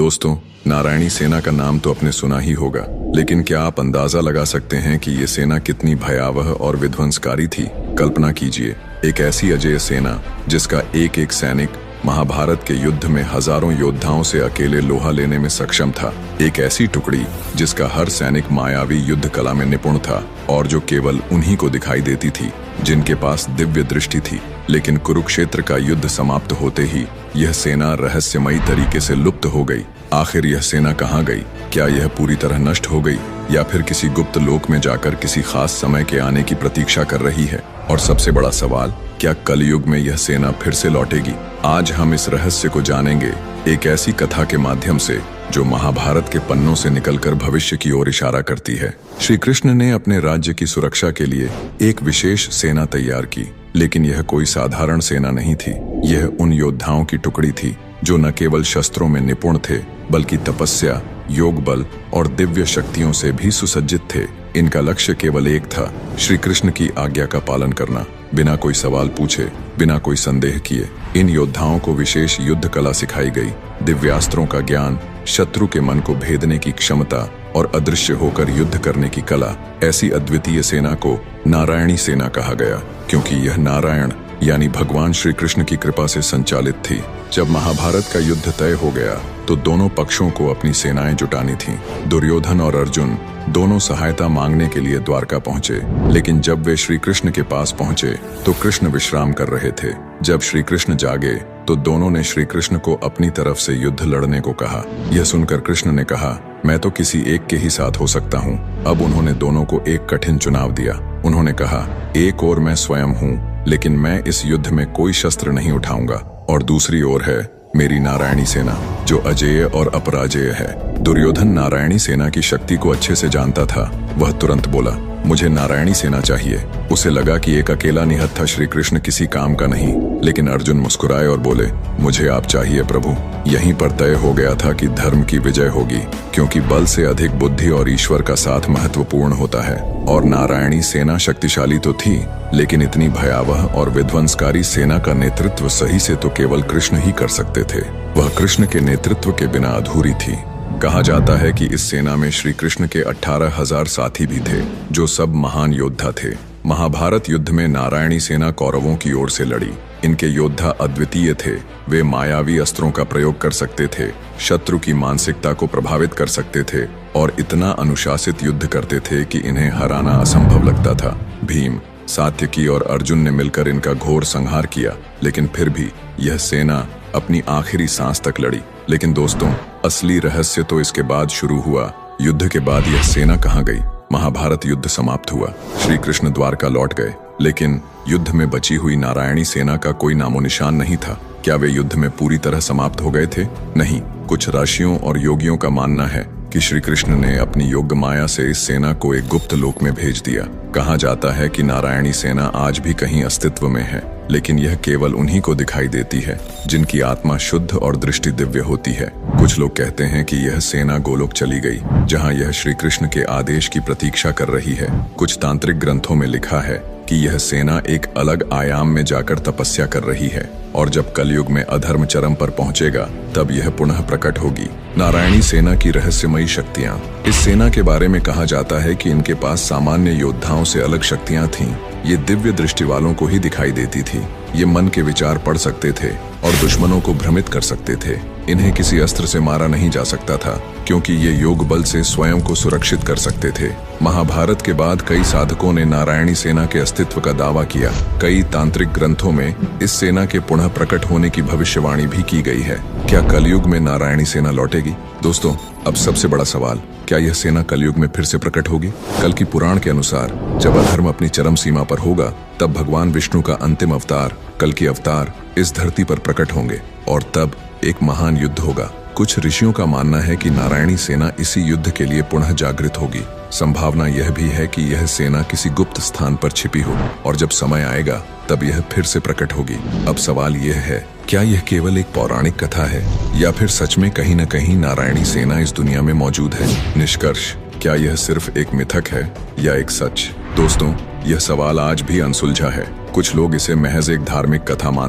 दोस्तों, नारायणी सेना का नाम तो आपने सुना ही होगा, लेकिन क्या आप अंदाजा लगा सकते हैं कि ये सेना कितनी भयावह और विध्वंसकारी थी? कल्पना कीजिए, एक ऐसी अजेय सेना जिसका एक एक सैनिक महाभारत के युद्ध में हजारों योद्धाओं से अकेले लोहा लेने में सक्षम था। एक ऐसी टुकड़ी जिसका हर सैनिक मायावी युद्ध कला में निपुण था और जो केवल उन्हीं को दिखाई देती थी जिनके पास दिव्य दृष्टि थी। लेकिन कुरुक्षेत्र का युद्ध समाप्त होते ही यह सेना रहस्यमयी तरीके से लुप्त हो गई। आखिर यह सेना कहाँ गई? क्या यह पूरी तरह नष्ट हो गई या फिर किसी गुप्त लोक में जाकर किसी खास समय के आने की प्रतीक्षा कर रही है? और सबसे बड़ा सवाल, क्या कलयुग में यह सेना फिर से लौटेगी? आज हम इस रहस्य को जानेंगे, एक ऐसी कथा के माध्यम से जो महाभारत के पन्नों से निकलकर भविष्य की ओर इशारा करती है। श्री कृष्ण ने अपने राज्य की सुरक्षा के लिए एक विशेष सेना तैयार की, लेकिन यह कोई साधारण सेना नहीं थी। यह उन योद्धाओं की टुकड़ी थी जो न केवल शस्त्रों में निपुण थे, बल्कि तपस्या, योग बल और दिव्य शक्तियों से भी सुसज्जित थे। इनका लक्ष्य केवल एक था, श्री कृष्ण की आज्ञा का पालन करना, बिना कोई सवाल पूछे, बिना कोई संदेह किए। इन योद्धाओं को विशेष युद्ध कला सिखाई गई, दिव्यास्त्रों का ज्ञान, शत्रु के मन को भेदने की क्षमता और अदृश्य होकर युद्ध करने की कला। ऐसी अद्वितीय सेना को नारायणी सेना कहा गया, क्योंकि यह नारायण यानी भगवान श्री कृष्ण की कृपा से संचालित थी। जब महाभारत का युद्ध तय हो गया तो दोनों पक्षों को अपनी सेनाएं जुटानी थीं। दुर्योधन और अर्जुन दोनों सहायता मांगने के लिए द्वारका पहुंचे, लेकिन जब वे श्री कृष्ण के पास पहुंचे तो कृष्ण विश्राम कर रहे थे। जब श्री कृष्ण जागे तो दोनों ने श्री कृष्ण को अपनी तरफ से युद्ध लड़ने को कहा। यह सुनकर कृष्ण ने कहा, मैं तो किसी एक के ही साथ हो सकता हूँ। अब उन्होंने दोनों को एक कठिन चुनाव दिया। उन्होंने कहा, एक ओर मैं स्वयं हूँ, लेकिन मैं इस युद्ध में कोई शस्त्र नहीं उठाऊंगा, और दूसरी ओर है मेरी नारायणी सेना जो अजेय और अपराजेय है। दुर्योधन नारायणी सेना की शक्ति को अच्छे से जानता था। वह तुरंत बोला, मुझे नारायणी सेना चाहिए। उसे लगा कि एक अकेला निहत्था श्री कृष्ण किसी काम का नहीं, लेकिन अर्जुन मुस्कुराए और बोले, मुझे आप चाहिए प्रभु। यहीं पर तय हो गया था कि धर्म की विजय होगी, क्योंकि बल से अधिक बुद्धि और ईश्वर का साथ महत्वपूर्ण होता है। और नारायणी सेना शक्तिशाली तो थी, लेकिन इतनी भयावह और विध्वंसकारी सेना का नेतृत्व सही से तो केवल कृष्ण ही कर सकते थे। वह कृष्ण के नेतृत्व के बिना अधूरी थी। कहा जाता है कि इस सेना में श्री कृष्ण के 18,000 साथी भी थे, जो सब महान योद्धा थे। महाभारत युद्ध में नारायणी सेना कौरवों की ओर से लड़ी। इनके योद्धा अद्वितीय थे। वे मायावी अस्त्रों का प्रयोग कर सकते थे, शत्रु की मानसिकता को प्रभावित कर सकते थे और इतना अनुशासित युद्ध करते थे कि इन्हें हराना असंभव लगता था। भीम, सात्यकी और अर्जुन ने मिलकर इनका घोर संहार किया, लेकिन फिर भी यह सेना अपनी आखिरी सांस तक लड़ी। लेकिन दोस्तों, असली रहस्य तो इसके बाद शुरू हुआ। युद्ध के बाद यह सेना कहाँ गई? महाभारत युद्ध समाप्त हुआ, श्री कृष्ण द्वारका लौट गए, लेकिन युद्ध में बची हुई नारायणी सेना का कोई नामो निशान नहीं था। क्या वे युद्ध में पूरी तरह समाप्त हो गए थे? नहीं। कुछ ऋषियों और योगियों का मानना है कि श्री कृष्ण ने अपनी योग माया से इस सेना को एक गुप्त लोक में भेज दिया। कहा जाता है कि नारायणी सेना आज भी कहीं अस्तित्व में है, लेकिन यह केवल उन्हीं को दिखाई देती है जिनकी आत्मा शुद्ध और दृष्टि दिव्य होती है। कुछ लोग कहते हैं कि यह सेना गोलोक चली गई, जहां यह श्री कृष्ण के आदेश की प्रतीक्षा कर रही है। कुछ तांत्रिक ग्रंथों में लिखा है कि यह सेना एक अलग आयाम में जाकर तपस्या कर रही है, और जब कलयुग में अधर्म चरम पर पहुंचेगा तब यह पुनः प्रकट होगी। नारायणी सेना की रहस्यमयी शक्तियां। इस सेना के बारे में कहा जाता है कि इनके पास सामान्य योद्धाओं से अलग शक्तियां थीं। ये दिव्य दृष्टि वालों को ही दिखाई देती थी। ये मन के विचार पढ़ सकते थे और दुश्मनों को भ्रमित कर सकते थे। इन्हें किसी अस्त्र से मारा नहीं जा सकता था, क्योंकि ये योग बल से स्वयं को सुरक्षित कर सकते थे। महाभारत के बाद कई साधकों ने नारायणी सेना के अस्तित्व का दावा किया। कई तांत्रिक ग्रंथों में इस सेना के पुनः प्रकट होने की भविष्यवाणी भी की गई है। क्या कलयुग में नारायणी सेना लौटेगी? दोस्तों, अब सबसे बड़ा सवाल, क्या यह सेना कलयुग में फिर से प्रकट होगी? कल की पुराण के अनुसार जब अधर्म अपनी चरम सीमा पर होगा, तब भगवान विष्णु का अंतिम अवतार, कल की अवतार, इस धरती पर प्रकट होंगे और तब एक महान युद्ध होगा। कुछ ऋषियों का मानना है कि नारायणी सेना इसी युद्ध के लिए पुनः जागृत होगी। संभावना यह भी है कि यह सेना किसी गुप्त स्थान पर छिपी हो और जब समय आएगा तब यह फिर से प्रकट होगी। अब सवाल यह है, क्या यह केवल एक पौराणिक कथा है या फिर सच में कहीं न कहीं नारायणी सेना इस दुनिया में मौजूद है? निष्कर्ष, क्या यह सिर्फ एक मिथक है या एक सच? दोस्तों, यह सवाल आज भी अनसुलझा है। कुछ लोग इसे महज एक धार्मिक कथा मानते हैं।